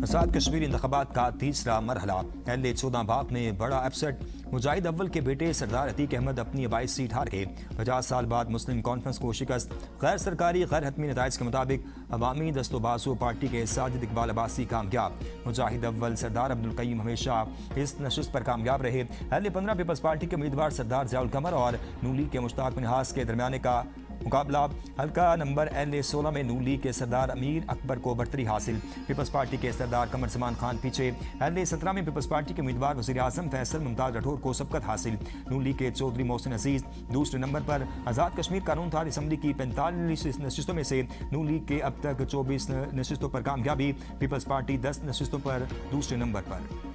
आज़ाद कश्मीर इंतखाबात का तीसरा मरहला। LA-14 बाग में बड़ा अपसेट। मुजाहिद अव्वल के बेटे सरदार अतीक अहमद अपनी 22 सीट हार के 50 साल बाद मुस्लिम कॉन्फ्रेंस को शिकस्त। गैर सरकारी गैर हतमी नताइज के मुताबिक अवामी दस्तोबाजू पार्टी के साजिद इकबाल अब्बासी कामयाब। मुजाहिद अव्वल सरदार अब्दुल कय्यूम हमेशा इस नशिस्त पर कामयाब रहे। LA-15 पीपल्स पार्टी के उम्मीदवार सरदार ज़ियाउल कमर और नून लीग के मुश्ताक मिनहास के दरमियान का मुकाबला। हल्का नंबर LA-16 में नून लीग के सरदार अमीर अकबर को बरतरी हासिल। पीपल्स पार्टी के सरदार कमर समान खान पीछे। LA-17 में पीपल्स पार्टी के उम्मीदवार वज़ीर आज़म फैसल मुमताज़ राठौर को सबकत हासिल। नून लीग के चौधरी मोहसिन अजीज दूसरे नंबर पर। आज़ाद कश्मीर कानून थार असम्बली की 45 नशिस्तों में से नून लीग के अब तक 24 नशिस्तों पर कामयाबी। पीपल्स पार्टी 10 नशिस्तों पर दूसरे नंबर पर।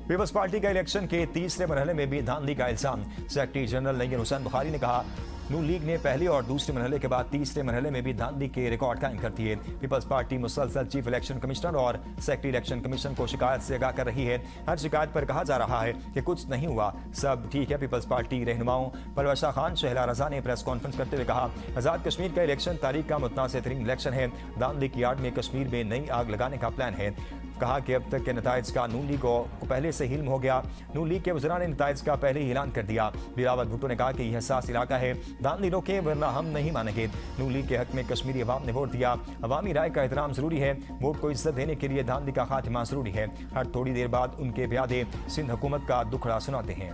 पीपल्स पार्टी का इलेक्शन के तीसरे मरहले में भी धांधली का इल्जाम। सेक्रेटरी जनरल नय्यर हुसैन बुखारी ने कहा, नून लीग ने पहले और दूसरे मरहले के बाद तीसरे मरहले में भी धांधली के रिकॉर्ड कायम कर दिए। पीपल्स पार्टी मुसलसल चीफ इलेक्शन कमिश्नर और सेक्रेटरी इलेक्शन कमीशन को शिकायत से आगाह कर रही है। हर शिकायत पर कहा जा रहा है कि कुछ नहीं हुआ, सब ठीक है। पीपल्स पार्टी रहनुमाओं परवशा खान शहला रजा ने प्रेस कॉन्फ्रेंस करते हुए कहा, आज़ाद कश्मीर का इलेक्शन तारीख का मुतनाज़ तरीन इलेक्शन है। धांधली की आड़ में कश्मीर में नई आग लगाने का प्लान है। कहा कि अब तक के नताइज का नून लीग को पहले से हिल्म हो गया। नून लीग के वज़रा ने नताइज का पहले ही ऐलान कर दिया। बिलावल भुट्टो ने कहा कि यह हसास इलाका है, धांधली रोकें वरना हम नहीं मानेंगे। नून लीग के हक में कश्मीरी अवाम ने वोट दिया। अवामी राय का एहतराम जरूरी है। वोट को इज्जत देने के लिए धांधली का खात्मा जरूरी है। हर थोड़ी देर बाद उनके ब्यादे सिंध हुकूमत का दुखड़ा सुनाते हैं।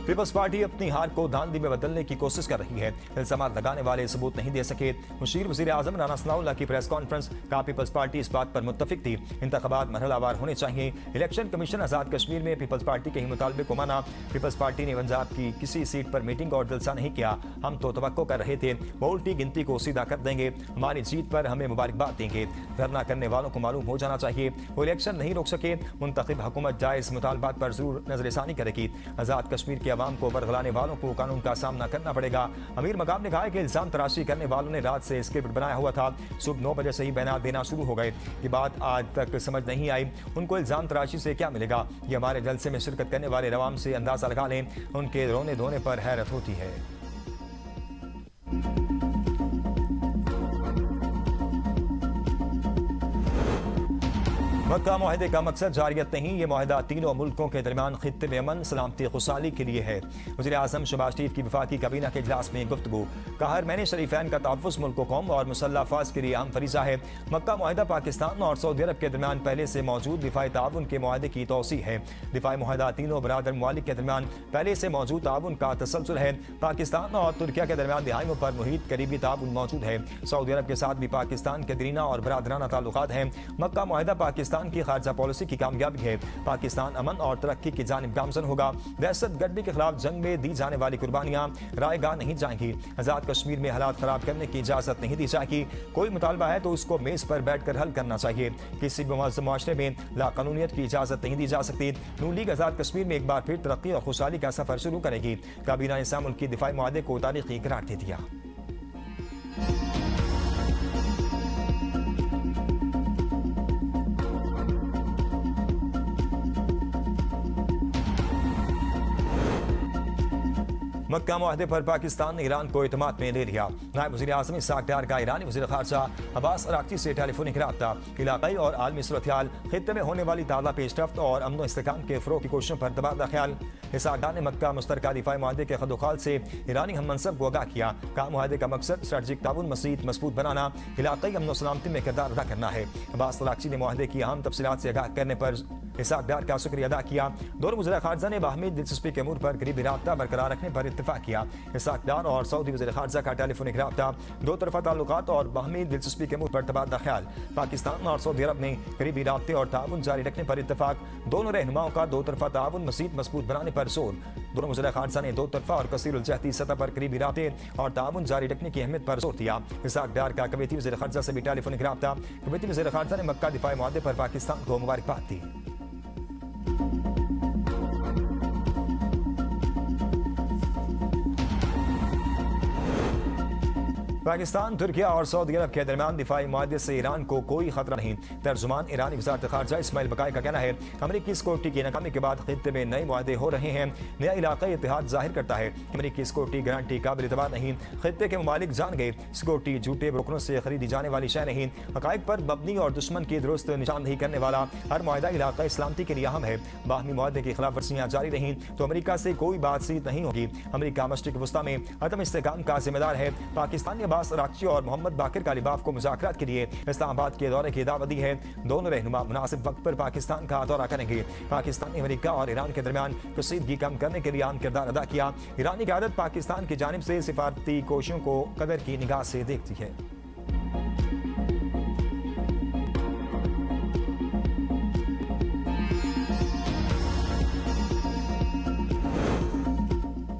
पीपल्स पार्टी अपनी हार को धांधली में बदलने की कोशिश कर रही है। इल्जाम लगाने वाले सबूत नहीं दे सके। मुशीर वज़ीर आज़म राना सनाउल्लाह की प्रेस कॉन्फ्रेंस। कहा, पीपल्स पार्टी इस बात पर मुत्तफिक थी, इंतखाबात मरहलावार होने चाहिए। इलेक्शन कमीशन आज़ाद कश्मीर में पीपल्स पार्टी के ही मुतालबे को माना। पीपल्स पार्टी ने पंजाब की किसी सीट पर मीटिंग और जलसा नहीं किया। हम तो तवक्को कर रहे थे वोट की गिनती को सीधा कर देंगे, हमारी जीत पर हमें मुबारकबाद देंगे। धरना करने वालों को मालूम हो जाना चाहिए वो इलेक्शन नहीं रोक सके। मुंतखब हुकूमत जायज़ मुतालबात पर जरूर नजरसानी करेगी। आज़ाद कश्मीर के अवाम को बरगलाने वालों को कानून का सामना करना पड़ेगा। अमीर मकाम ने कहा कि इल्जाम तराशी करने वालों ने रात से स्क्रिप्ट बनाया हुआ था, सुबह 9 बजे से ही बयान देना शुरू हो गए। ये बात आज तक समझ नहीं आई, उनको इल्जाम तराशी से क्या मिलेगा। ये हमारे जलसे में शिरकत करने वाले रवाम से अंदाजा लगा लें, उनके रोने धोने पर हैरत होती है। मक्का मुआहदे का मकसद जारियत नहीं, ये मुआहदा तीनों मुल्कों के दरमियान खित्ते में अमन सलामती खुशहाली के लिए है। वज़ीर आज़म शहबाज शरीफ की वफाकी काबीना के इजलास में गुफ्तगू। कहा, मैंने शरीफैन का तहफ़्फ़ुज़ मुल्क कौम और मुसल्लह अफ़वाज के लिए अहम फरीज़ा है। मक्का मुआहदा पाकिस्तान और सऊदी अरब के दरमियान पहले से मौजूद दिफाई ताउन के मुआहदे की तौसी है। दिफाई मुआहदा तीनों बरादर ममालिक के दरमियान पहले से मौजूद ताउन का तसलसल है। पाकिस्तान और तुर्किया के दरमियान दिहाइयों पर मुहित करीबी ताउन मौजूद है। सऊदी अरब के साथ भी पाकिस्तान के दरीना और बरादराना ताल्लुकात हैं। मक्का मुआहदा पाकिस्तान की खारजा पॉलिसी की कामयाबी है। पाकिस्तान अमन और तरक्की की जानिब गामजन होगा। दहशत गर्दी के खिलाफ जंग में दी जाने वाली कुर्बानियां रायगा नहीं जाएंगी। आज़ाद कश्मीर में हालात खराब करने की इजाजत नहीं दी जाएगी। कोई मुतालबा है तो उसको मेज पर बैठकर हल करना चाहिए। किसी भी मुआशरे में लाकानूनियत की इजाजत नहीं दी जा सकती। नून लीग आज़ाद कश्मीर में एक बार फिर तरक्की और खुशहाली का सफर शुरू करेगी। काबीना ने मुल्क की दिफाई मुआहदे को तारीखी करार दे दिया। मक्का मुआहदे पर पाकिस्तान ने ईरान को एतमाद में ले लिया। नायब वज़ीर आज़म इसाक डार का ईरानी वज़ीर ख़ारजा अब्बास अराक़ची से टेलीफोनिक रब्ता। इलाक़ाई और आलमी सूरत-ए-हाल, ख़ित्ते में होने वाली ताज़ा पेशरफ्त और अमन व इस्तेहकाम के फ़रोग़ की कोशिशों पर तबादला ख्याल। इसाक डार ने मक्का मुश्तरका दिफाई मुआहदे के खदोखाल से ईरानी हम मनसब को आगाह किया। कहा, मुआहदे का मकसद स्ट्रेटजिक ताउन मज़ीद मज़बूत बनाना, इलाक़ाई अमन व सलामती में किरदार अदा करना है। अब्बास अराक़ची ने मुआहदे की अहम तफसीलात से आगाह करने पर इसाक डार का शुक्रिया अदा किया। दोनों वज़ीर ख़ारजा ने बाहमी दिलचस्पी के अमूर पर करीबी राब्ता बरकरार रखने पर इत्तेफाक किया। इसाक डार और सऊदी वज़ीर ख़ारजा का टेलीफोनिक राब्ता, दो तरफ़ा ताल्लुकात और बाहमी दिलचस्पी के अमूर पर तबादला ख्याल। पाकिस्तान और सऊदी अरब ने करीबी राब्ते और ताउन जारी रखने पर इत्तेफाक। दोनों रहनुमाओं का दो तरफ़ा ताउन मज़ीद मज़बूत बनाने पर जोर। दोनों वज़ीर ख़ारजा ने दो तरफ़ा और कसीरुल जहती सतह पर करीबी राब्ते और ताउन जारी रखने की अहमियत पर जोर दिया। इसाक डार का कुवैती वज़ीर ख़ारजा से भी टेलीफोनिक राब्ता। कुवैती वज़ीर ख़ारजा ने मक्का दिफाई मुआहदे पर पाकिस्तान को मुबारकबाद दी। पाकिस्तान, तुर्किया और सऊदी अरब के दरमियान दिफाई मुआहदे से ईरान को कोई खतरा नहीं। तर्जुमान ईरानी वज़ारत ख़ारजा इस्माइल बकाई का कहना है, अमरीकी सिक्योरिटी की नाकामी के बाद खित्ते में नए मुआहदे हो रहे हैं। नया इलाक़ाई इत्तेहाद जाहिर करता है अमरीकी सिक्योरिटी गारंटी काबिल एतबार नहीं। खित्ते के ममालिक जान गए सिक्योरिटी झूठे ब्रोकरों से खरीदी जाने वाली शय नहीं। हक़ाइक़ पर मबनी और दुश्मन की दुरुस्त निशानदही करने वाला हर मुआहदा इलाक़ाई सलामती के लिए अहम है। बाहमी मुआहदे की खिलाफ वर्जियाँ जारी रहीं तो अमरीका से कोई बातचीत नहीं होगी। अमरीका मशरिक़ वस्ता में अदम इस्तेहकाम का जिम्मेदार है। पाकिस्तान ने अब्बास अराग़ची और मोहम्मद बाकिर कालिबाफ को मुज़ाकरात के लिए इस्लामाबाद के दौरे की दावत दी है। दोनों रहनुमा मुनासिब वक्त पर पाकिस्तान का दौरा करेंगे। पाकिस्तान ने अमेरिका और ईरान के दरमियान कशीदगी कम करने के लिए अहम किरदार अदा किया। ईरानी क़यादत पाकिस्तान की जानिब से सिफारती कोशिशों को कदर की निगाह से देखती है।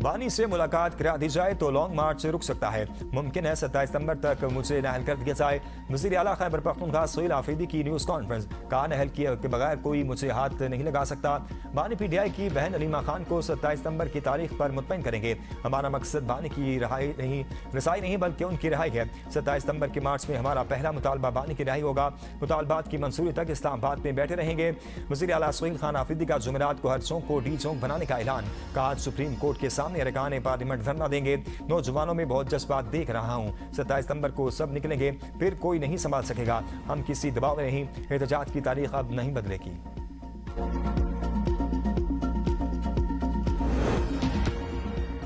बानी से मुलाकात करा दी जाए तो लॉन्ग मार्च रुक सकता है। मुमकिन है 27 सितंबर तक मुझे नहल कर दिया जाए। वज़ीर आला खैबर पख्तूनख्वा सोहेल आफरीदी की न्यूज़ कॉन्फ्रेंस, कहा नहल किए के बगैर कोई मुझे हाथ नहीं लगा सकता। बानी PTI की बहन अलीमा खान को 27 सितंबर की तारीख पर मुतमईन करेंगे। हमारा मकसद बानी की रसाई नहीं बल्कि उनकी रिहाई है। 27 सितंबर के मार्च में हमारा पहला मुतालबा बानी की रिहाई होगा। मुतालबात की मंजूरी तक इस्लामाबाद में बैठे रहेंगे। वज़ीर आला सोहेल खान आफरीदी का जुमेरात को हर चौक को डी चौक बनाने का ऐलान, कहा सुप्रीम कोर्ट के सामने अरकान पार्लियामेंट धरना देंगे। नौजवानों में बहुत जज्बात देख रहा हूँ। 27 सितंबर को सब निकलेंगे, फिर कोई नहीं संभाल सकेगा। हम किसी दबाव में नहीं। एहतजाज की तारीख अब नहीं बदलेगी।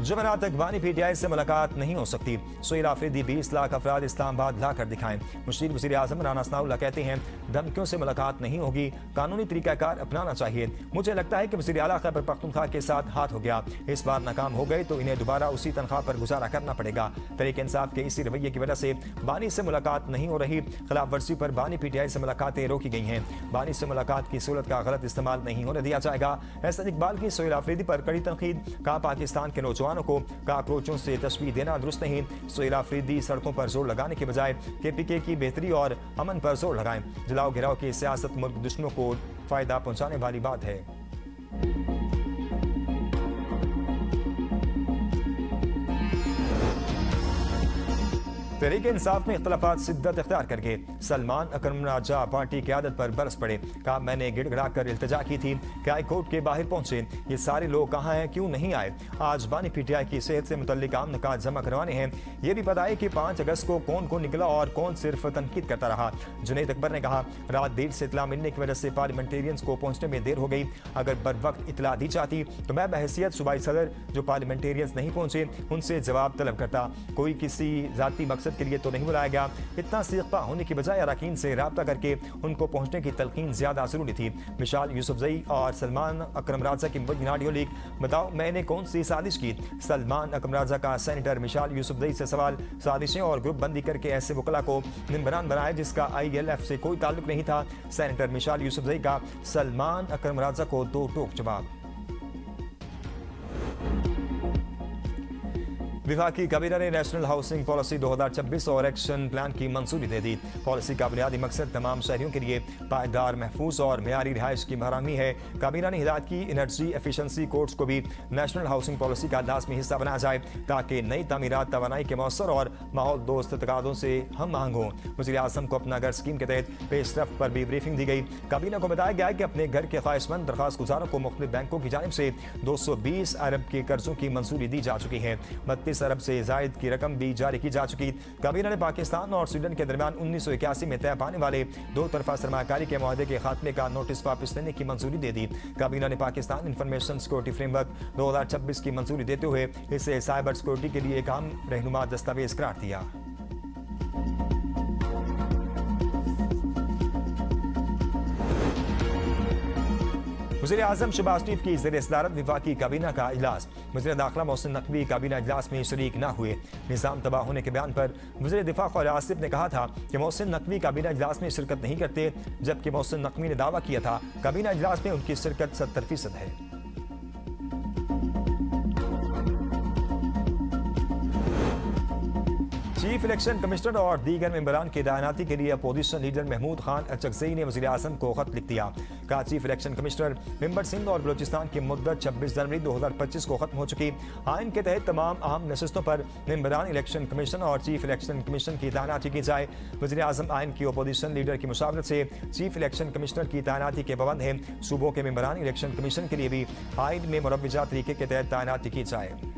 जुमेरात तक बानी PTI से मुलाकात नहीं हो सकती। सोहेल आफरीदी 20 लाख अफराद इस्लामाबाद लाकर दिखाएं। मुशीर वज़ीर आज़म राना सनाउल्लाह कहते हैं धमकियों से मुलाकात नहीं होगी, कानूनी तरीकाकार अपनाना चाहिए। मुझे लगता है कि वज़ीर आला खैबर पख्तूनख्वा के साथ हाथ हो गया। इस बार नाकाम हो गए तो इन्हें दोबारा उसी तनख्वाह पर गुजारा करना पड़ेगा। तहरीक इंसाफ के इसी रवैये की वजह से बानी से मुलाकात नहीं हो रही। खिलाफ वर्जी पर बानी PTI से मुलाकातें रोकी गई हैं। बानी से मुलाकात की सूरत का गलत इस्तेमाल नहीं होने दिया जाएगा। एहसन इकबाल की सोहेल आफरीदी पर कड़ी तनकीद, कहा पाकिस्तान के नौजवानों को काकरोचों से तस्वीर देना दुरुस्त नहीं। सोहेल आफरीदी सड़कों पर जोर लगाने के बजाय KPK की बेहतरी और अमन पर जोर लगाएं। जलाओ गिराओ की सियासत मुल्क दुश्मनों को फायदा पहुंचाने वाली बात है। तहरीक इंसाफ में इख्तलाफात शिद्दत इख्तियार करके सलमान अकरम राजा पार्टी क़यादत पर बरस पड़े। कहा मैंने गिड़गिड़ा कर इल्तिजा की थी कि हाई कोर्ट के बाहर पहुंचे, ये सारे लोग कहाँ हैं, क्यों नहीं आए। आज बानी PTI की सेहत से मुतल्लिक आम निकात जमा करवाने हैं। ये भी पता है कि 5 अगस्त को कौन कौन निकला और कौन सिर्फ तनकीद करता रहा। जुनैद अकबर ने कहा रात देर से इतला मिलने की वजह से पार्लियामेंटेरियंस को पहुंचने में देर हो गई। अगर बर वक्त इतला दी जाती तो मैं बहैसियत सूबाई सदर जो पार्लियामेंटेरियंस नहीं पहुंचे उनसे जवाब तलब करता। कोई किसी जाती मकसद के लिए तो नहीं बुलाया गया। इतना सीखपा होने की बजाय अरकान से राब्ता करके उनको पहुंचने की तलकीन ज्यादा जरूरी थी। मिशाल यूसुफजई और सलमान अकरम राजा की मुबैना ऑडियो लीक, बताओ मैंने कौन सी साजिश की। सलमान अकरम राजा का सेनेटर मिशाल यूसुफजई से सवाल, साजिशें और ग्रुप बंदी करके ऐसे वकला को निम्बरान बनाया जिसका ILF से कोई ताल्लुक नहीं था। सेनेटर मिशाल यूसुफजई का सलमान अकरम राजा को दो टोक जवाब। विभागीय काबीना ने नेशनल हाउसिंग पॉलिसी 2026 और एक्शन प्लान की मंजूरी दे दी। पॉलिसी का बुनियादी मकसद तमाम शहरियों के लिए पायदार, महफूज और मेयारी रिहाइश की बहरामी है। काबीना ने हिदायत की एनर्जी एफिशिएंसी कोर्स को भी नेशनल हाउसिंग पॉलिसी का लाजमी हिस्सा बनाया जाए ताकि नई तामीरात तवानाई के मौसर और माहौल दोस्त तकादों से हम आहंग हों। वज़ीर आज़म को अपना घर स्कीम के तहत पेशरफ्त पर भी ब्रीफिंग दी गई। काबीना को बताया गया कि अपने घर के ख्वाहिशमंद दरख्वास्त गुजारों को मुख्तलिफ बैंकों की जानिब से 220 अरब के कर्जों की मंजूरी दी जा चुकी है। 32 अरब से जायद की रकम भी जारी की जा चुकी। काबीना ने पाकिस्तान और स्वीडन के दरमियान 1981 में तय पाने वाले 2 तरफा सरमाकारी के मुआहदे के खात्मे का नोटिस वापस लेने की मंजूरी दे दी। काबीना ने पाकिस्तान इंफॉर्मेशन सिक्योरिटी फ्रेमवर्क 2026 की मंजूरी देते हुए इसे साइबर सिक्योरिटी के लिए एक अहम रहनुमा दस्तावेज करार दिया। वज़ीर आज़म शहबाज शरीफ की ज़ेर सदारत वफाकी काबीना का इजलास। वज़ीर दाखिला मोहसिन नकवी काबीना इजलास में शरीक न हुए। निज़ाम तबाह होने के बयान पर वज़ीर दिफा ख्वाजा आसिफ ने कहा था कि मोहसिन नकवी काबीना इजलास में शिरकत नहीं करते, जबकि मोहसिन नकवी ने दावा किया था काबीना इजलास में उनकी शिरकत 70% है। चीफ इलेक्शन कमिश्नर और दीगर मेंबरान की तैनाती के लिए अपोजिशन लीडर महमूद खान अचकजई ने वज़ीर आज़म को खत लिख दिया। कहा chief election commissioner member Sindh और बलूचिस्तान की मुद्दत 26 जनवरी 2025 को खत्म हो चुकी। आइन के तहत तमाम अहम नशिस्तों पर मेंबरान इलेक्शन कमीशन और चीफ इलेक्शन कमीशन की तैनाती की जाए। वज़ीर आज़म आइन की अपोजिशन लीडर की मुशावरत से चीफ इलेक्शन कमिश्नर की तैनाती के पाबंद है। सूबों के मेंबरान इलेक्शन कमीशन के लिए भी आइन में मुरव्वजा तरीके के तहत तैनाती की जाए।